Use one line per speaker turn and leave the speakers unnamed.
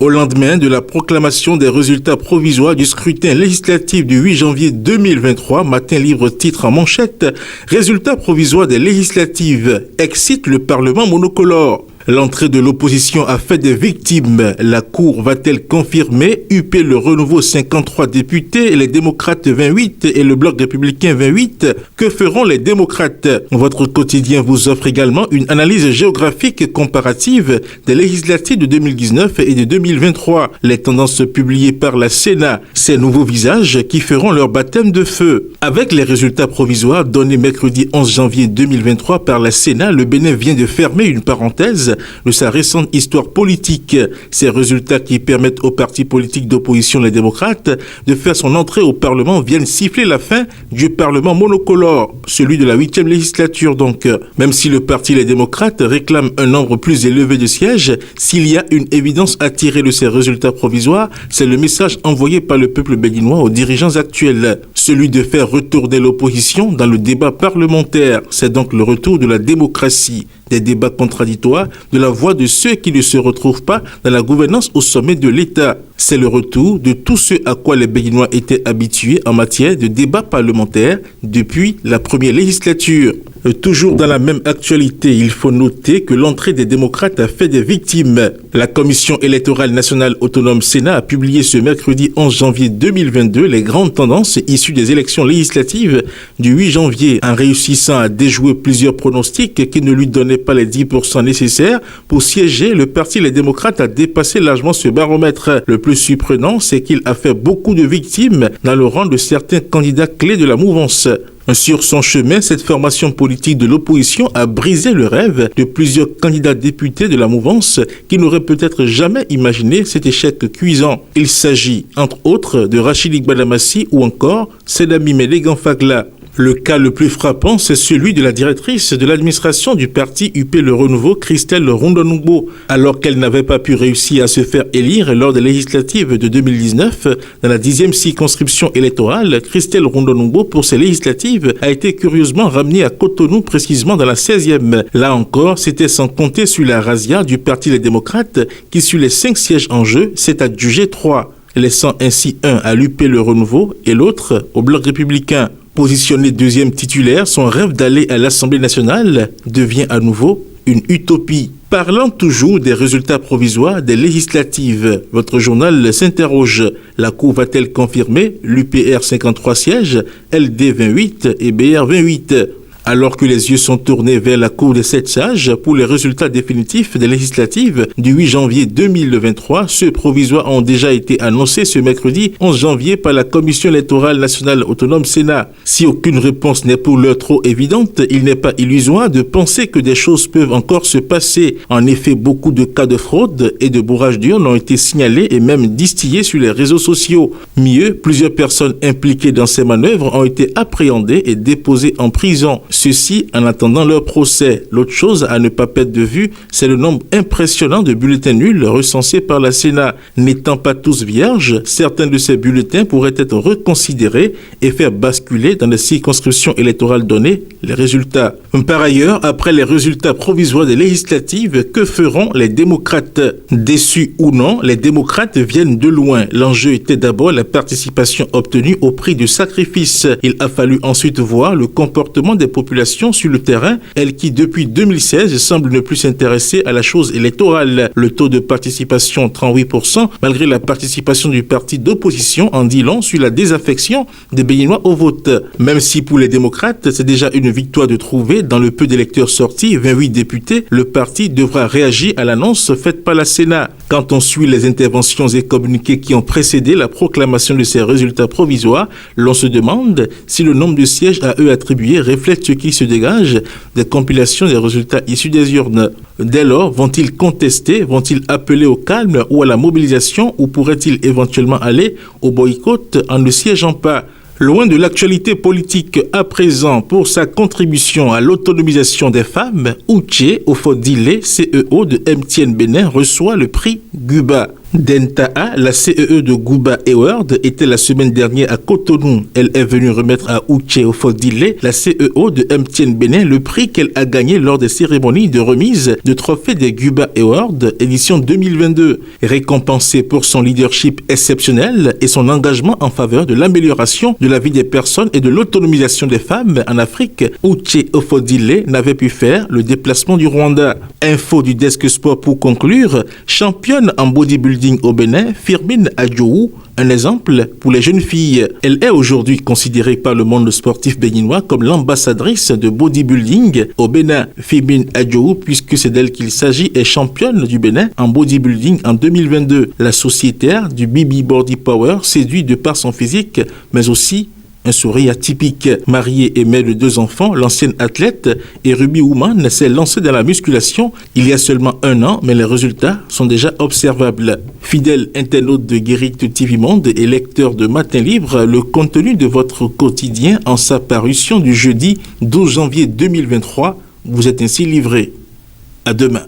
Au lendemain de la proclamation des résultats provisoires du scrutin législatif du 8 janvier 2023, Matin Libre titre en manchette « Résultats provisoires des législatives excite le Parlement monocolore ». L'entrée de l'opposition a fait des victimes. La Cour va-t-elle confirmer UP le renouveau 53 députés, les démocrates 28 et le bloc républicain 28? Que feront les démocrates? Votre quotidien vous offre également une analyse géographique comparative des législatives de 2019 et de 2023. Les tendances publiées par la Sénat, ces nouveaux visages qui feront leur baptême de feu. Avec les résultats provisoires donnés mercredi 11 janvier 2023 par la Sénat, le Bénin vient de fermer une parenthèse de sa récente histoire politique. Ces résultats qui permettent aux partis politiques d'opposition, les démocrates, de faire son entrée au Parlement viennent siffler la fin du Parlement monocolore, celui de la 8e législature donc. Même si le parti Les démocrates réclame un nombre plus élevé de sièges, s'il y a une évidence à tirer de ces résultats provisoires, c'est le message envoyé par le peuple béninois aux dirigeants actuels. Celui de faire retourner l'opposition dans le débat parlementaire. C'est donc le retour de la démocratie, des débats contradictoires, de la voix de ceux qui ne se retrouvent pas dans la gouvernance au sommet de l'État. C'est le retour de tout ce à quoi les Béninois étaient habitués en matière de débat parlementaire depuis la première législature. Toujours dans la même actualité, il faut noter que l'entrée des démocrates a fait des victimes. La Commission électorale nationale autonome Sénat a publié ce mercredi 11 janvier 2022 les grandes tendances issues des élections législatives du 8 janvier, en réussissant à déjouer plusieurs pronostics qui ne lui donnaient pas les 10% nécessaires pour siéger. Le parti Les démocrates a dépassé largement ce baromètre. Le plus surprenant, c'est qu'il a fait beaucoup de victimes dans le rang de certains candidats clés de la mouvance. Sur son chemin, cette formation politique de l'opposition a brisé le rêve de plusieurs candidats députés de la mouvance qui n'auraient peut-être jamais imaginé cet échec cuisant. Il s'agit, entre autres, de Rachid Gbadamassi ou encore Sedami Medegan Fagla. Le cas le plus frappant, c'est celui de la directrice de l'administration du parti UP Le Renouveau, Christelle Rondonungbo. Alors qu'elle n'avait pas pu réussir à se faire élire lors des législatives de 2019, dans la 10e circonscription électorale, Christelle Rondonungbo, pour ces législatives, a été curieusement ramenée à Cotonou, précisément dans la 16e. Là encore, c'était sans compter sur la razzia du parti Les démocrates, qui sur les 5 sièges en jeu, s'est adjugé 3, laissant ainsi un à l'UP Le Renouveau et l'autre au bloc républicain. Positionné deuxième titulaire, son rêve d'aller à l'Assemblée nationale devient à nouveau une utopie. Parlant toujours des résultats provisoires des législatives, votre journal s'interroge. La Cour va-t-elle confirmer l'UPR 53 sièges, LD 28 et BR 28? Alors que les yeux sont tournés vers la Cour des 7 sages pour les résultats définitifs des législatives du 8 janvier 2023, ceux provisoires ont déjà été annoncés ce mercredi 11 janvier par la Commission électorale nationale autonome Sénat. Si aucune réponse n'est pour l'heure trop évidente, il n'est pas illusoire de penser que des choses peuvent encore se passer. En effet, beaucoup de cas de fraude et de bourrage d'urnes ont été signalés et même distillés sur les réseaux sociaux. Mieux, plusieurs personnes impliquées dans ces manœuvres ont été appréhendées et déposées en prison. Ceci en attendant leur procès. L'autre chose à ne pas perdre de vue, c'est le nombre impressionnant de bulletins nuls recensés par la Sénat. N'étant pas tous vierges, certains de ces bulletins pourraient être reconsidérés et faire basculer dans les circonscriptions électorales données les résultats. Par ailleurs, après les résultats provisoires des législatives, que feront les démocrates? Déçus ou non, les démocrates viennent de loin. L'enjeu était d'abord la participation obtenue au prix du sacrifice. Il a fallu ensuite voir le comportement des populations sur le terrain, elles qui depuis 2016 semblent ne plus s'intéresser à la chose électorale. Le taux de participation 38%, malgré la participation du parti d'opposition, en dit long sur la désaffection des Béninois au vote. Même si pour les démocrates, c'est déjà une victoire de trouver dans le peu d'électeurs sortis, 28 députés, le parti devra réagir à l'annonce faite par la Sénat. Quand on suit les interventions et communiqués qui ont précédé la proclamation de ces résultats provisoires, l'on se demande si le nombre de sièges à eux attribués reflète ce qui se dégage des compilations des résultats issus des urnes. Dès lors, vont-ils contester, vont-ils appeler au calme ou à la mobilisation, ou pourraient-ils éventuellement aller au boycott en ne siégeant pas? Loin de l'actualité politique à présent, pour sa contribution à l'autonomisation des femmes, Uche Ofodile, CEO de MTN Bénin, reçoit le prix Guba. Dentaa, la CEE de Guba Award, était la semaine dernière à Cotonou. Elle est venue remettre à Uche Ofodile, la CEO de MTN Bénin, le prix qu'elle a gagné lors des cérémonies de remise de trophée des Guba Awards édition 2022. Récompensée pour son leadership exceptionnel et son engagement en faveur de l'amélioration de la vie des personnes et de l'autonomisation des femmes en Afrique, Uche Ofodile n'avait pu faire le déplacement du Rwanda. Info du Desk Sport pour conclure, championne en bodybuilding au Bénin, Firmin Adjoou, un exemple pour les jeunes filles. Elle est aujourd'hui considérée par le monde sportif béninois comme l'ambassadrice de bodybuilding au Bénin. Firmin Adjoou, puisque c'est d'elle qu'il s'agit, est championne du Bénin en bodybuilding en 2022. La sociétaire du BB Body Power séduit de par son physique, mais aussi un sourire atypique. Mariée et mère de 2 enfants, l'ancienne athlète et Ruby Woman s'est lancée dans la musculation il y a seulement 1 an, mais les résultats sont déjà observables. Fidèle internaute de Guérite TV Monde et lecteur de Matin Libre, le contenu de votre quotidien en sa parution du jeudi 12 janvier 2023 vous est ainsi livré. À demain.